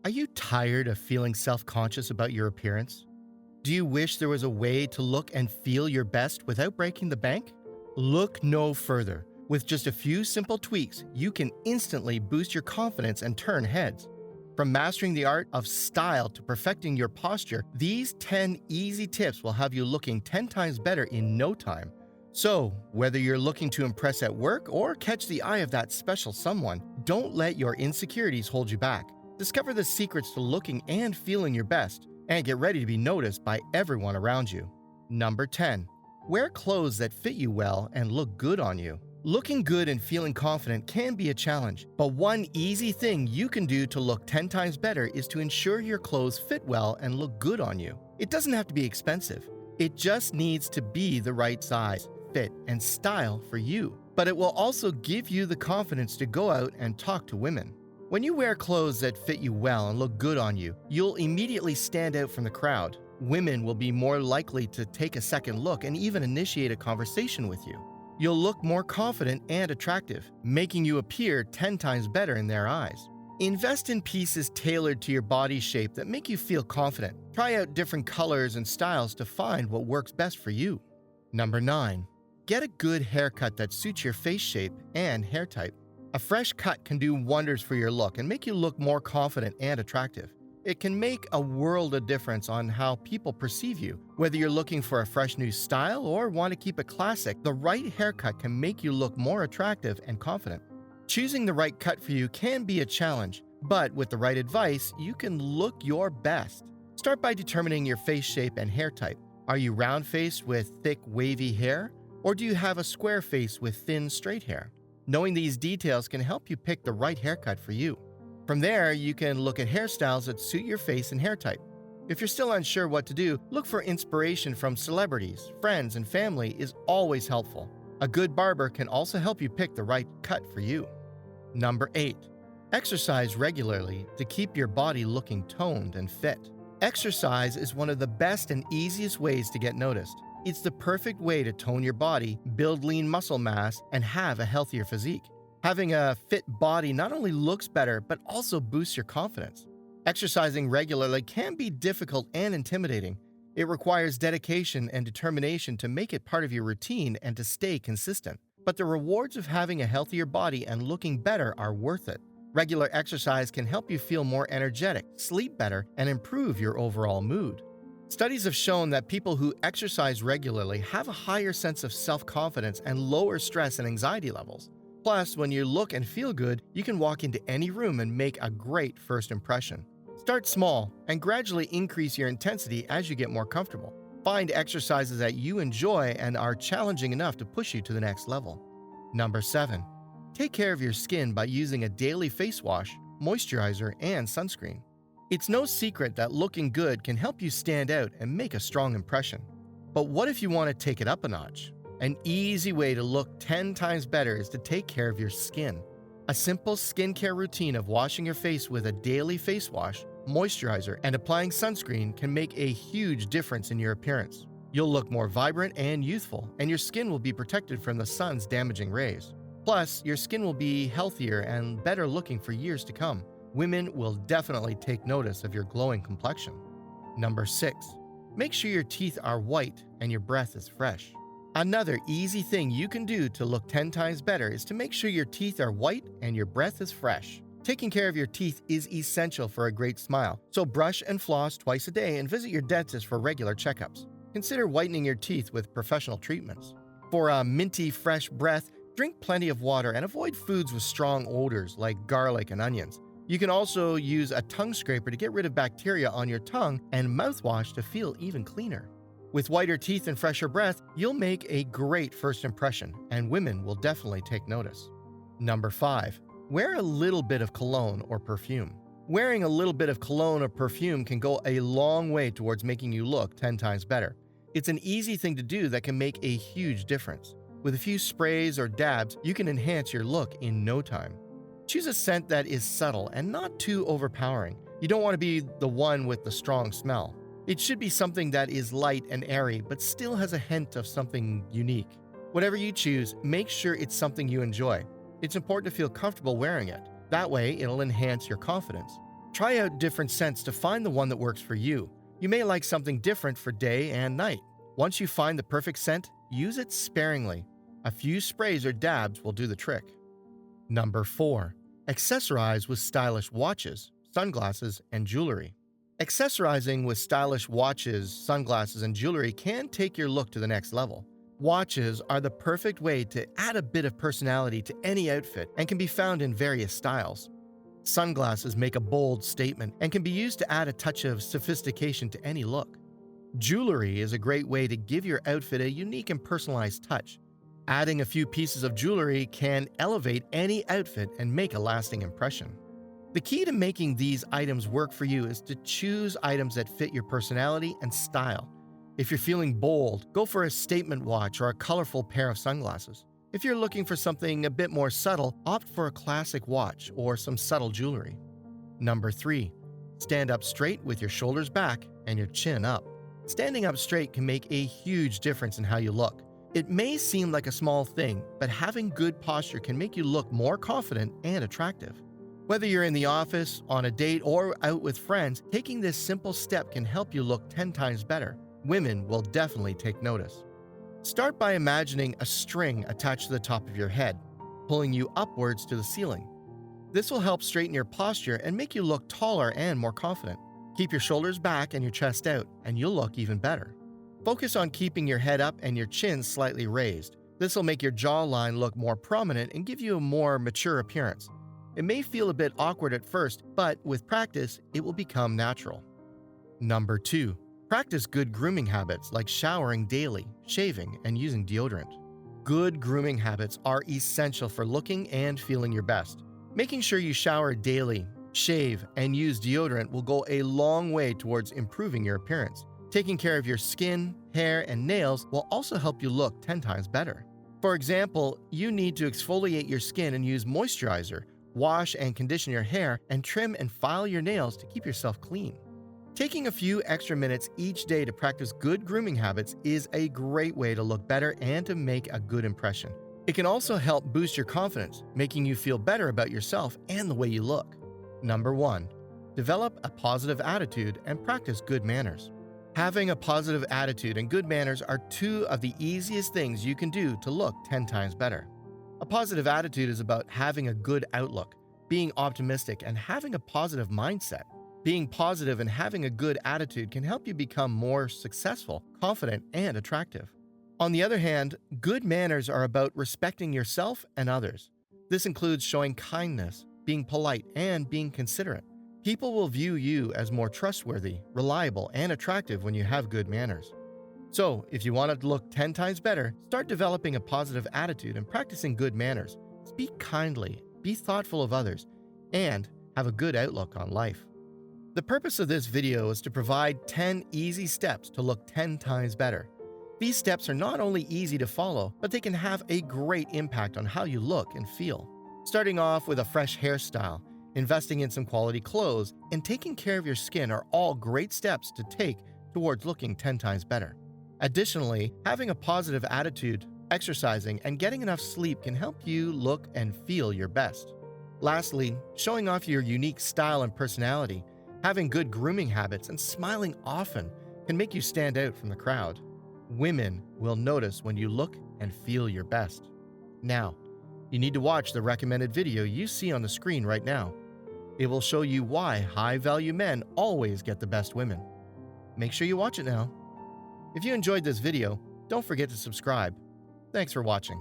Are you tired of feeling self-conscious about your appearance? Do you wish there was a way to look and feel your best without breaking the bank? Look no further. With just a few simple tweaks, you can instantly boost your confidence and turn heads. From mastering the art of style to perfecting your posture, these 10 easy tips will have you looking 10 times better in no time. So, whether you're looking to impress at work or catch the eye of that special someone, don't let your insecurities hold you back. Discover the secrets to looking and feeling your best, and get ready to be noticed by everyone around you. Number 10. Wear clothes that fit you well and look good on you. Looking good and feeling confident can be a challenge, but one easy thing you can do to look 10 times better is to ensure your clothes fit well and look good on you. It doesn't have to be expensive. It just needs to be the right size, fit, and style for you. But it will also give you the confidence to go out and talk to women. When you wear clothes that fit you well and look good on you, you'll immediately stand out from the crowd. Women will be more likely to take a second look and even initiate a conversation with you. You'll look more confident and attractive, making you appear 10 times better in their eyes. Invest in pieces tailored to your body shape that make you feel confident. Try out different colors and styles to find what works best for you. Number 9. Get a good haircut that suits your face shape and hair type. A fresh cut can do wonders for your look and make you look more confident and attractive. It can make a world of difference on how people perceive you. Whether you're looking for a fresh new style or want to keep it classic, the right haircut can make you look more attractive and confident. Choosing the right cut for you can be a challenge, but with the right advice, you can look your best. Start by determining your face shape and hair type. Are you round-faced with thick, wavy hair, or do you have a square face with thin, straight hair? Knowing these details can help you pick the right haircut for you. From there, you can look at hairstyles that suit your face and hair type. If you're still unsure what to do, look for inspiration from celebrities, friends, and family is always helpful. A good barber can also help you pick the right cut for you. Number 8. Exercise regularly to keep your body looking toned and fit. Exercise is one of the best and easiest ways to get noticed. It's the perfect way to tone your body, build lean muscle mass, and have a healthier physique. Having a fit body not only looks better, but also boosts your confidence. Exercising regularly can be difficult and intimidating. It requires dedication and determination to make it part of your routine and to stay consistent. But the rewards of having a healthier body and looking better are worth it. Regular exercise can help you feel more energetic, sleep better, and improve your overall mood. Studies have shown that people who exercise regularly have a higher sense of self-confidence and lower stress and anxiety levels. Plus, when you look and feel good, you can walk into any room and make a great first impression. Start small and gradually increase your intensity as you get more comfortable. Find exercises that you enjoy and are challenging enough to push you to the next level. Number 7. Take care of your skin by using a daily face wash, moisturizer, and sunscreen. It's no secret that looking good can help you stand out and make a strong impression. But what if you want to take it up a notch? An easy way to look 10 times better is to take care of your skin. A simple skincare routine of washing your face with a daily face wash, moisturizer, and applying sunscreen can make a huge difference in your appearance. You'll look more vibrant and youthful, and your skin will be protected from the sun's damaging rays. Plus, your skin will be healthier and better looking for years to come. Women will definitely take notice of your glowing complexion. Number 6. Make sure your teeth are white and your breath is fresh. Another easy thing you can do to look 10 times better is to make sure your teeth are white and your breath is fresh. Taking care of your teeth is essential for a great smile, so brush and floss twice a day and visit your dentist for regular checkups. Consider whitening your teeth with professional treatments. For a minty, fresh breath, drink plenty of water and avoid foods with strong odors like garlic and onions. You can also use a tongue scraper to get rid of bacteria on your tongue and mouthwash to feel even cleaner. With whiter teeth and fresher breath, you'll make a great first impression, and women will definitely take notice. Number 5. Wear a little bit of cologne or perfume. Wearing a little bit of cologne or perfume can go a long way towards making you look 10 times better. It's an easy thing to do that can make a huge difference. With a few sprays or dabs, you can enhance your look in no time. Choose a scent that is subtle and not too overpowering. You don't want to be the one with the strong smell. It should be something that is light and airy, but still has a hint of something unique. Whatever you choose, make sure it's something you enjoy. It's important to feel comfortable wearing it. That way, it'll enhance your confidence. Try out different scents to find the one that works for you. You may like something different for day and night. Once you find the perfect scent, use it sparingly. A few sprays or dabs will do the trick. Number 4. Accessorize with stylish watches, sunglasses, and jewelry. Accessorizing with stylish watches, sunglasses, and jewelry can take your look to the next level. Watches are the perfect way to add a bit of personality to any outfit and can be found in various styles. Sunglasses make a bold statement and can be used to add a touch of sophistication to any look. Jewelry is a great way to give your outfit a unique and personalized touch. Adding a few pieces of jewelry can elevate any outfit and make a lasting impression. The key to making these items work for you is to choose items that fit your personality and style. If you're feeling bold, go for a statement watch or a colorful pair of sunglasses. If you're looking for something a bit more subtle, opt for a classic watch or some subtle jewelry. Number 3. Stand up straight with your shoulders back and your chin up. Standing up straight can make a huge difference in how you look. It may seem like a small thing, but having good posture can make you look more confident and attractive. Whether you're in the office, on a date, or out with friends, taking this simple step can help you look 10 times better. Women will definitely take notice. Start by imagining a string attached to the top of your head, pulling you upwards to the ceiling. This will help straighten your posture and make you look taller and more confident. Keep your shoulders back and your chest out, and you'll look even better. Focus on keeping your head up and your chin slightly raised. This will make your jawline look more prominent and give you a more mature appearance. It may feel a bit awkward at first, but with practice, it will become natural. Number 2. Practice good grooming habits like showering daily, shaving, and using deodorant. Good grooming habits are essential for looking and feeling your best. Making sure you shower daily, shave, and use deodorant will go a long way towards improving your appearance. Taking care of your skin, hair, and nails will also help you look 10 times better. For example, you need to exfoliate your skin and use moisturizer, wash and condition your hair, and trim and file your nails to keep yourself clean. Taking a few extra minutes each day to practice good grooming habits is a great way to look better and to make a good impression. It can also help boost your confidence, making you feel better about yourself and the way you look. Number 1. Develop a positive attitude and practice good manners. Having a positive attitude and good manners are 2 of the easiest things you can do to look 10 times better. A positive attitude is about having a good outlook, being optimistic, and having a positive mindset. Being positive and having a good attitude can help you become more successful, confident, and attractive. On the other hand, good manners are about respecting yourself and others. This includes showing kindness, being polite, and being considerate. People will view you as more trustworthy, reliable, and attractive when you have good manners. So, if you want to look 10 times better, start developing a positive attitude and practicing good manners. Speak kindly, be thoughtful of others, and have a good outlook on life. The purpose of this video is to provide 10 easy steps to look 10 times better. These steps are not only easy to follow, but they can have a great impact on how you look and feel. Starting off with a fresh hairstyle, investing in some quality clothes, and taking care of your skin are all great steps to take towards looking 10 times better. Additionally, having a positive attitude, exercising, and getting enough sleep can help you look and feel your best. Lastly, showing off your unique style and personality, having good grooming habits, and smiling often can make you stand out from the crowd. Women will notice when you look and feel your best. Now, you need to watch the recommended video you see on the screen right now. It will show you why high-value men always get the best women. Make sure you watch it now. If you enjoyed this video, don't forget to subscribe. Thanks for watching.